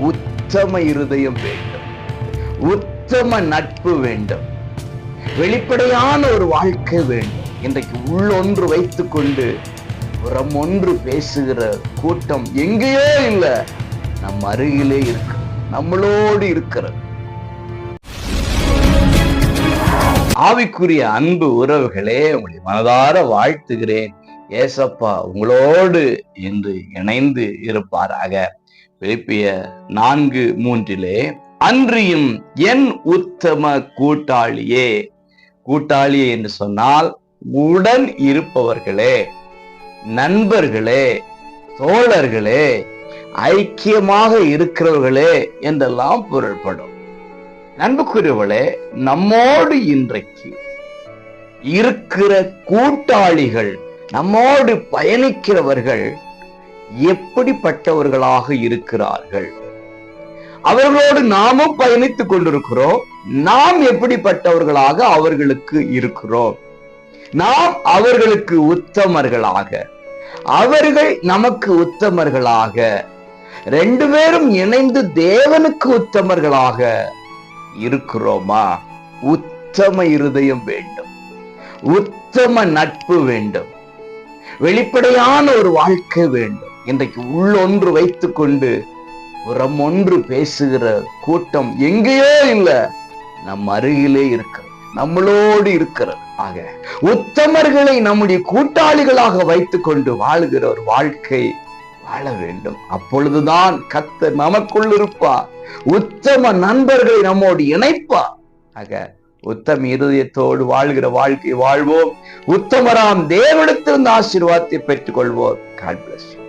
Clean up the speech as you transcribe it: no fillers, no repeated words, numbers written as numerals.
உத்தம இருதயம் வேண்டும், உத்தம நட்பு வேண்டும், வெளிப்படையான ஒரு வாழ்க்கை வேண்டும். இன்றைக்கு உள்ளொன்று வைத்துக் கொண்டு புறம் ஒன்று பேசுகிற கூட்டம் எங்கேயோ இல்ல, நம் அருகிலே இருக்கு, நம்மளோடு இருக்கிறது. ஆவிக்குரிய அன்பு உறவுகளே, உங்களை மனதார வாழ்த்துகிறேன். ஏசப்பா உங்களோடு என்று இணைந்து இருப்பாராக. பிலிப்பியர் 4:3 அன்றியும் என் உத்தம கூட்டாளியே, கூட்டாளியே என்று சொன்னால் உடன் இருப்பவர்களே, நண்பர்களே, தோழர்களே, ஐக்கியமாக இருக்கிறவர்களே என்றெல்லாம் பொருள்படும். நண்புக்குரியவர்களே, நம்மோடு இன்றைக்கு இருக்கிற கூட்டாளிகள், நம்மோடு பயணிக்கிறவர்கள் எப்படிப்பட்டவர்களாக இருக்கிறார்கள்? அவர்களோடு நாமும் பயணித்துக் கொண்டிருக்கிறோம். நாம் எப்படிப்பட்டவர்களாக அவர்களுக்கு இருக்கிறோம்? நாம் அவர்களுக்கு உத்தமர்களாக, அவர்கள் நமக்கு உத்தமர்களாக, ரெண்டு பேரும் இணைந்து தேவனுக்கு உத்தமர்களாக இருக்கிறோமா? உத்தம இருதயம் வேண்டும், உத்தம நட்பு வேண்டும், வெளிப்படையான ஒரு வாழ்க்கை வேண்டும். இன்றைக்கு உள்ளொன்று வைத்துக் கொண்டு புறம் ஒன்று பேசுகிற கூட்டம் எங்கேயோ இல்ல, நம் அருகிலே இருக்கிறது, நம்மளோடு இருக்கிறது. ஆக உத்தமர்களை நம்முடைய கூட்டாளிகளாக வைத்துக் கொண்டு வாழுகிற ஒரு வாழ்க்கை வாழ வேண்டும். அப்பொழுதுதான் கர்த்தர் நமக்குள் இருப்பார், உத்தம நண்பர்களை நம்மோடு இணைப்பார். ஆக உத்தம இருதயத்தோடு வாழ்கிற வாழ்க்கை வாழ்வோம். உத்தமராம் தேவனிடத்திலிருந்து ஆசீர்வாதத்தை பெற்றுக் கொள்வோம். God bless you.